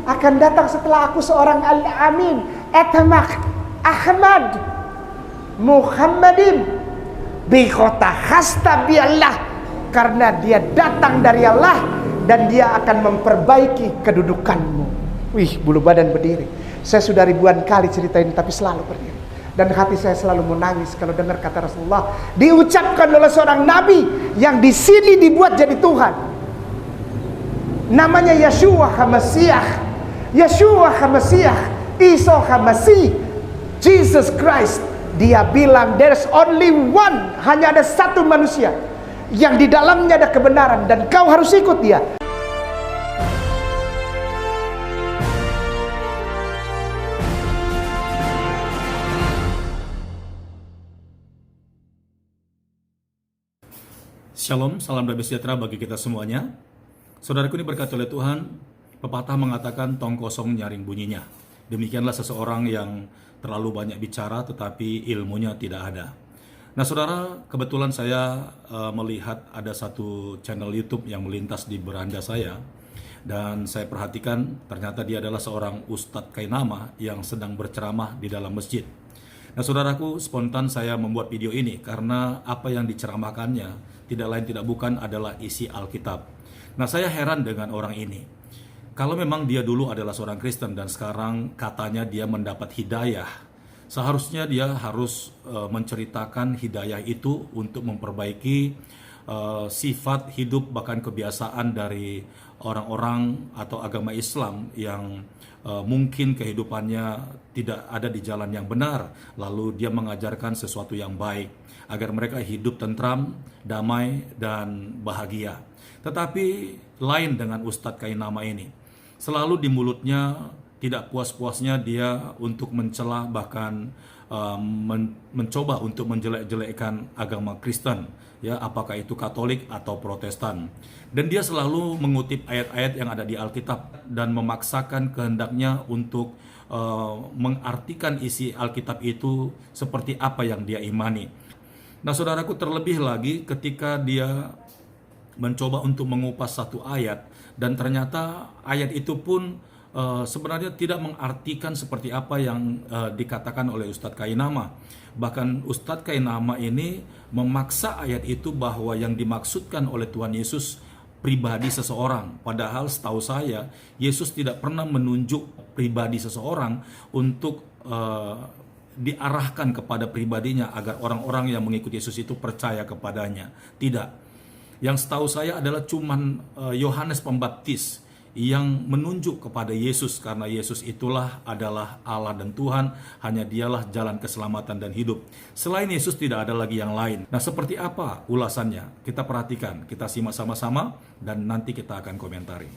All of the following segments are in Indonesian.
akan datang setelah aku seorang Al-Amin, Atamak Ahmad Muhammadin bi kota hasta bi Allah, karena dia datang dari Allah dan dia akan memperbaiki kedudukanmu. Wih, bulu badan berdiri. Saya sudah ribuan kali ceritain tapi selalu berdiri. Dan hati saya selalu menangis kalau dengar kata Rasulullah diucapkan oleh seorang nabi yang di sini dibuat jadi Tuhan. Namanya Yeshua HaMashiach. Yeshua HaMashiach, Isa HaMasih, Jesus Christ. Dia bilang there's only one, hanya ada satu manusia yang di dalamnya ada kebenaran dan kau harus ikut dia. Shalom, salam damai sejahtera bagi kita semuanya. Saudaraku, ini berkat oleh Tuhan, pepatah mengatakan tong kosong nyaring bunyinya. Demikianlah seseorang yang terlalu banyak bicara tetapi ilmunya tidak ada. Nah saudara, kebetulan saya melihat ada satu channel YouTube yang melintas di beranda saya. Dan saya perhatikan ternyata dia adalah seorang Ustadz Kainama yang sedang berceramah di dalam masjid. Nah saudaraku, spontan saya membuat video ini karena apa yang diceramahkannya tidak lain tidak bukan adalah isi Alkitab. Nah saya heran dengan orang ini. Kalau memang dia dulu adalah seorang Kristen dan sekarang katanya dia mendapat hidayah, seharusnya dia harus menceritakan hidayah itu untuk memperbaiki sifat hidup bahkan kebiasaan dari orang-orang atau agama Islam yang mungkin kehidupannya tidak ada di jalan yang benar, lalu dia mengajarkan sesuatu yang baik agar mereka hidup tentram, damai, dan bahagia. Tetapi lain dengan Ustadz Kainama ini, selalu di mulutnya tidak puas-puasnya dia untuk mencela bahkan mencoba untuk menjelek-jelekkan agama Kristen, ya apakah itu Katolik atau Protestan. Dan dia selalu mengutip ayat-ayat yang ada di Alkitab dan memaksakan kehendaknya untuk mengartikan isi Alkitab itu seperti apa yang dia imani. Nah saudaraku, terlebih lagi ketika dia mencoba untuk mengupas satu ayat dan ternyata ayat itu pun sebenarnya tidak mengartikan seperti apa yang dikatakan oleh Ustadz Kainama. Bahkan Ustadz Kainama ini memaksa ayat itu bahwa yang dimaksudkan oleh Tuhan Yesus pribadi seseorang. Padahal setahu saya Yesus tidak pernah menunjuk pribadi seseorang untuk diarahkan kepada pribadinya agar orang-orang yang mengikuti Yesus itu percaya kepadanya. Tidak. Yang setahu saya adalah cuman Yohanes Pembaptis yang menunjuk kepada Yesus, karena Yesus itulah adalah Allah dan Tuhan, hanya dialah jalan keselamatan dan hidup. Selain Yesus tidak ada lagi yang lain. Nah seperti apa ulasannya? Kita perhatikan, kita simak sama-sama dan nanti kita akan komentari.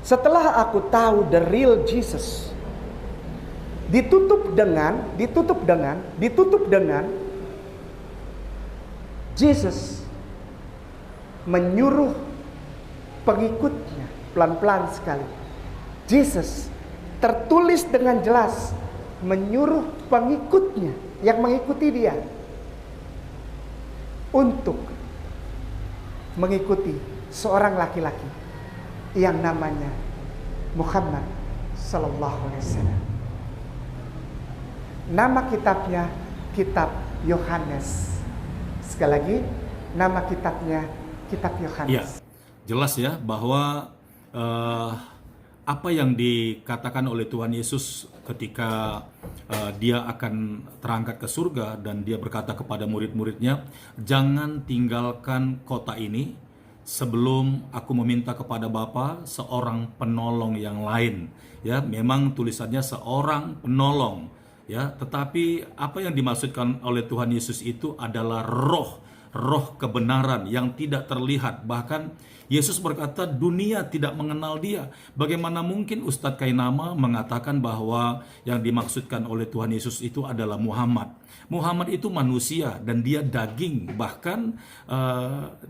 Setelah aku tahu the real Jesus, ditutup dengan Jesus menyuruh pengikutnya pelan-pelan sekali. Jesus tertulis dengan jelas menyuruh pengikutnya yang mengikuti dia untuk mengikuti seorang laki-laki yang namanya Muhammad sallallahu alaihi wasallam. Nama kitabnya Kitab Yohanes. Sekali lagi, nama kitabnya Kitab Yohanes. Ya, jelas ya bahwa apa yang dikatakan oleh Tuhan Yesus ketika dia akan terangkat ke surga dan dia berkata kepada murid-muridnya, jangan tinggalkan kota ini sebelum aku meminta kepada Bapa seorang penolong yang lain. Ya, memang tulisannya seorang penolong. Ya, tetapi apa yang dimaksudkan oleh Tuhan Yesus itu adalah roh kebenaran yang tidak terlihat. Bahkan Yesus berkata dunia tidak mengenal dia. Bagaimana mungkin Ustadz Kainama mengatakan bahwa yang dimaksudkan oleh Tuhan Yesus itu adalah Muhammad. Muhammad itu manusia dan dia daging. Bahkan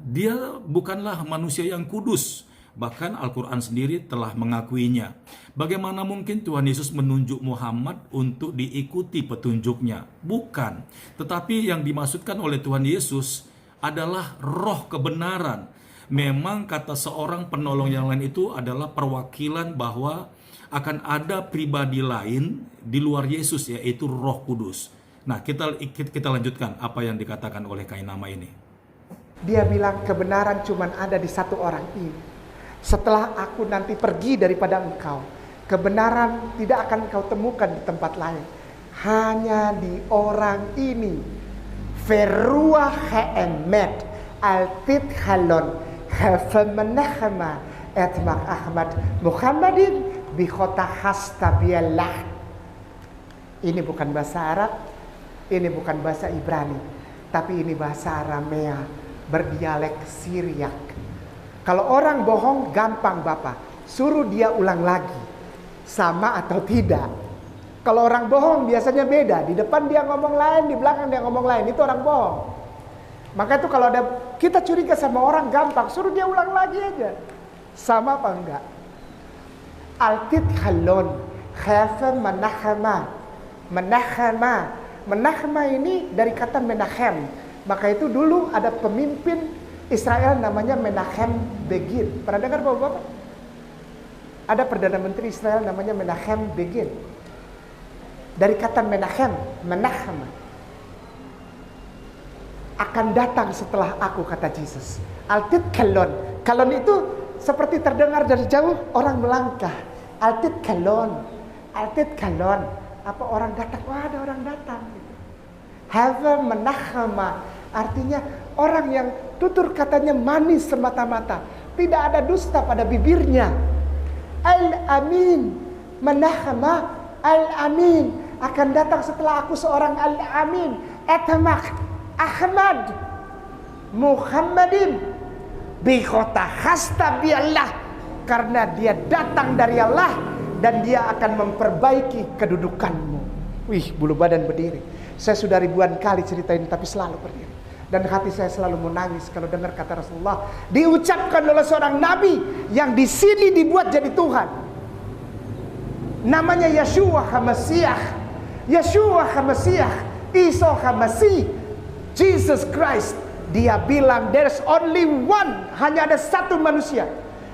dia bukanlah manusia yang kudus. Bahkan Al-Quran sendiri telah mengakuinya. Bagaimana mungkin Tuhan Yesus menunjuk Muhammad untuk diikuti petunjuknya? Bukan. Tetapi yang dimaksudkan oleh Tuhan Yesus adalah roh kebenaran. memang kata seorang penolong yang lain itu adalah perwakilan bahwa akan ada pribadi lain di luar Yesus, yaitu Roh Kudus. Nah, kita lanjutkan apa yang dikatakan oleh Kainama ini. Dia bilang kebenaran cuma ada di satu orang ini. Setelah aku nanti pergi daripada engkau, kebenaran tidak akan engkau temukan di tempat lain. Hanya di orang ini. Verua ha'emet altit halon hafemenahma etmak Ahmad Muhammadin bikhota hastabiallah. Ini bukan bahasa Arab, ini bukan bahasa Ibrani, tapi ini bahasa Aramea berdialek Syriak. Kalau orang bohong gampang Bapak, suruh dia ulang lagi, sama atau tidak. Kalau orang bohong biasanya beda, di depan dia ngomong lain, di belakang dia ngomong lain, itu orang bohong. Maka itu kalau ada kita curiga sama orang gampang, suruh dia ulang lagi aja, sama apa enggak. Altit halon khafa menahama. Menahma ini dari kata Menachem. Maka itu dulu ada pemimpin Israel namanya Menachem Begin. Pernah dengar Bapak? Ada Perdana Menteri Israel namanya Menachem Begin. Dari kata Menachem, Menachem. Akan datang setelah aku, kata Yesus. Altit kalon. Kalon itu seperti terdengar dari jauh, orang melangkah. Altit kalon. Altit kalon. Apa orang datang? Wah, ada orang datang. Have menachama. Artinya orang yang tutur katanya manis semata-mata. Tidak ada dusta pada bibirnya. Al-Amin. Menachama. Al-Amin. Akan datang setelah aku seorang Al-Amin. Etmak Ahmad Muhammadin bikhota hastabiallah. Karena dia datang dari Allah dan dia akan memperbaiki kedudukanmu. Wih, bulu badan berdiri. Saya sudah ribuan kali cerita ini tapi selalu berdiri. Dan hati saya selalu menangis kalau dengar kata Rasulullah diucapkan oleh seorang nabi yang di sini dibuat jadi Tuhan. Namanya Yeshua HaMashiach. Yeshua HaMashiach, Isa HaMasih, Jesus Christ. Dia bilang there's only one, hanya ada satu manusia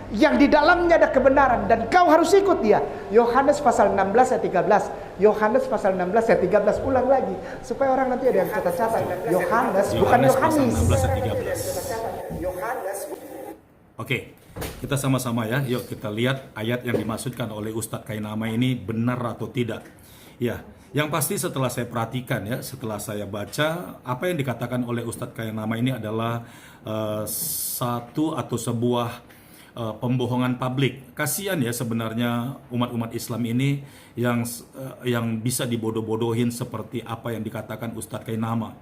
yang di dalamnya ada kebenaran dan kau harus ikut dia. Yohanes pasal 16 ayat 13. Yohanes pasal 16 ayat 13. Ulang lagi supaya orang nanti ada yang catat-catat. Yohanes bukan Yohanes. 16 ayat 13. Oke, kita sama-sama ya. Yuk kita lihat ayat yang dimaksudkan oleh Ustadz Kainama ini benar atau tidak. Ya, yang pasti setelah saya perhatikan ya, setelah saya baca apa yang dikatakan oleh Ustadz Kainama ini adalah satu atau sebuah pembohongan publik. Kasihan ya sebenarnya umat-umat Islam ini yang bisa dibodoh-bodohin seperti apa yang dikatakan Ustadz Kainama.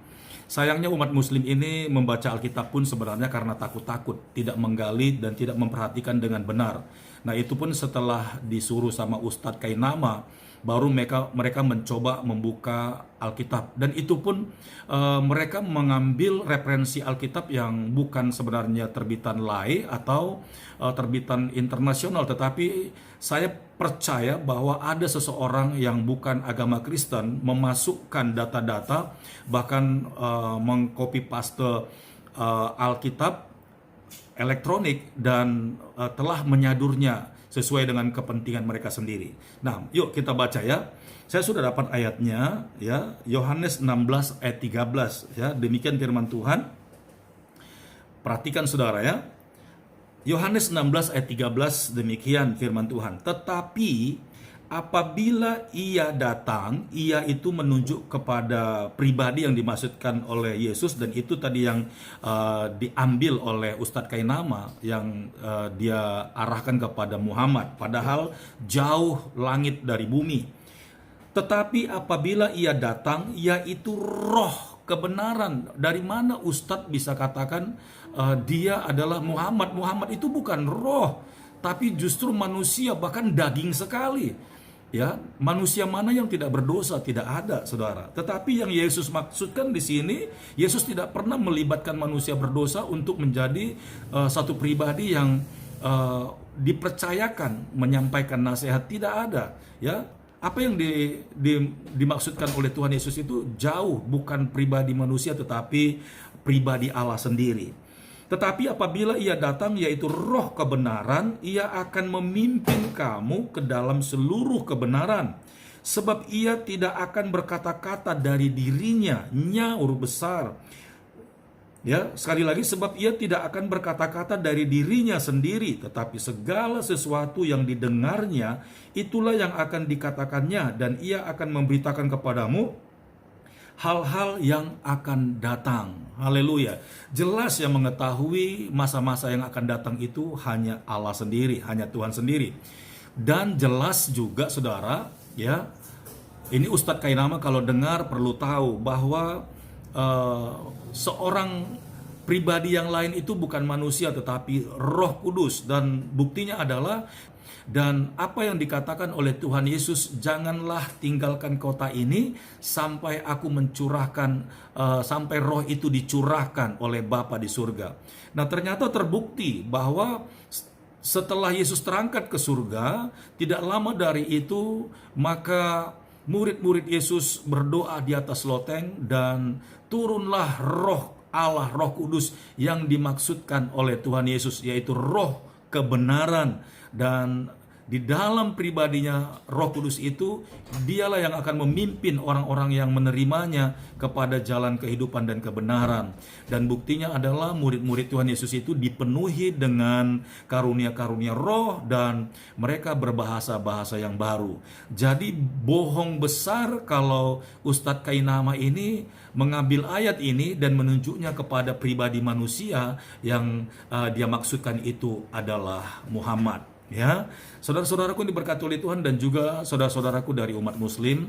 Sayangnya umat muslim ini membaca Alkitab pun sebenarnya karena takut-takut, tidak menggali dan tidak memperhatikan dengan benar. Nah, itu pun setelah disuruh sama Ustadz Kainama, baru mereka mencoba membuka Alkitab. Dan itu pun mereka mengambil referensi Alkitab yang bukan sebenarnya terbitan LAI atau terbitan internasional, tetapi saya percaya bahwa ada seseorang yang bukan agama Kristen memasukkan data-data, bahkan mengcopy paste Alkitab elektronik dan telah menyadurnya sesuai dengan kepentingan mereka sendiri. Nah, yuk kita baca ya. Saya sudah dapat ayatnya ya, Yohanes 16 ayat 13 ya. Demikian firman Tuhan. Perhatikan saudara ya. Yohanes 16 ayat 13 demikian firman Tuhan. Tetapi apabila ia datang, ia itu menunjuk kepada pribadi yang dimaksudkan oleh Yesus, dan itu tadi yang diambil oleh Ustadz Kainama yang dia arahkan kepada Muhammad, padahal jauh langit dari bumi. Tetapi apabila ia datang, yaitu roh kebenaran. Dari mana Ustadz bisa katakan dia adalah Muhammad? Muhammad itu bukan roh, tapi justru manusia, bahkan daging sekali. Ya, manusia mana yang tidak berdosa? Tidak ada, saudara. Tetapi yang Yesus maksudkan di sini, Yesus tidak pernah melibatkan manusia berdosa untuk menjadi satu pribadi yang dipercayakan menyampaikan nasihat. Tidak ada. Ya, apa yang dimaksudkan oleh Tuhan Yesus itu jauh bukan pribadi manusia, tetapi pribadi Allah sendiri. Tetapi apabila ia datang, yaitu Roh kebenaran, ia akan memimpin kamu ke dalam seluruh kebenaran. Sebab ia tidak akan berkata-kata dari dirinya, huruf besar. Ya, sekali lagi, sebab ia tidak akan berkata-kata dari dirinya sendiri, tetapi segala sesuatu yang didengarnya, itulah yang akan dikatakannya, dan ia akan memberitakan kepadamu hal-hal yang akan datang. Haleluya. Jelas yang mengetahui masa-masa yang akan datang itu hanya Allah sendiri, hanya Tuhan sendiri. Dan jelas juga saudara, ya, ini Ustadz Kainama kalau dengar perlu tahu bahwa seorang pribadi yang lain itu bukan manusia tetapi Roh Kudus, dan buktinya adalah, dan apa yang dikatakan oleh Tuhan Yesus, janganlah tinggalkan kota ini sampai aku mencurahkan, sampai roh itu dicurahkan oleh Bapa di surga. Nah, ternyata terbukti bahwa setelah Yesus terangkat ke surga, tidak lama dari itu, maka murid-murid Yesus berdoa di atas loteng, dan turunlah roh Allah, Roh Kudus yang dimaksudkan oleh Tuhan Yesus, yaitu roh kebenaran. Dan di dalam pribadinya Roh Kudus itu, dialah yang akan memimpin orang-orang yang menerimanya kepada jalan kehidupan dan kebenaran. Dan buktinya adalah murid-murid Tuhan Yesus itu dipenuhi dengan karunia-karunia roh, dan mereka berbahasa-bahasa yang baru. Jadi bohong besar kalau Ustadz Kainama ini mengambil ayat ini dan menunjuknya kepada pribadi manusia yang dia maksudkan itu adalah Muhammad. Ya, saudara-saudaraku yang diberkati oleh Tuhan, dan juga saudara-saudaraku dari umat Muslim,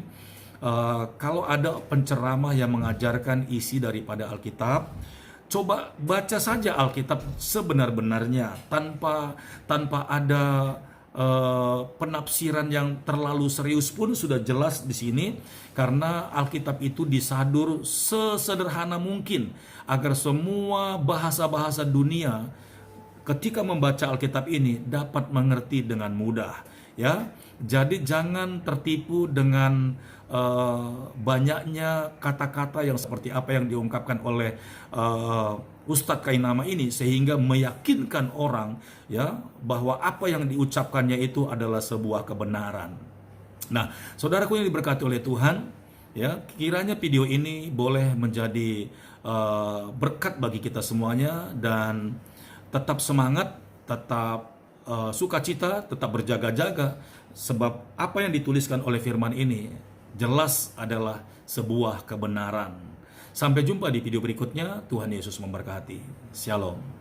kalau ada penceramah yang mengajarkan isi daripada Alkitab, coba baca saja Alkitab sebenar-benarnya, tanpa ada penafsiran yang terlalu serius pun sudah jelas di sini, karena Alkitab itu disadur sesederhana mungkin agar semua bahasa-bahasa dunia ketika membaca Alkitab ini dapat mengerti dengan mudah, ya. Jadi jangan tertipu dengan banyaknya kata-kata yang seperti apa yang diungkapkan oleh Ustadz Kainama ini, sehingga meyakinkan orang, ya, bahwa apa yang diucapkannya itu adalah sebuah kebenaran. Nah, saudaraku yang diberkati oleh Tuhan, ya, kiranya video ini boleh menjadi berkat bagi kita semuanya, dan tetap semangat, tetap sukacita, tetap berjaga-jaga, sebab apa yang dituliskan oleh firman ini jelas adalah sebuah kebenaran. Sampai jumpa di video berikutnya. Tuhan Yesus memberkati. Shalom.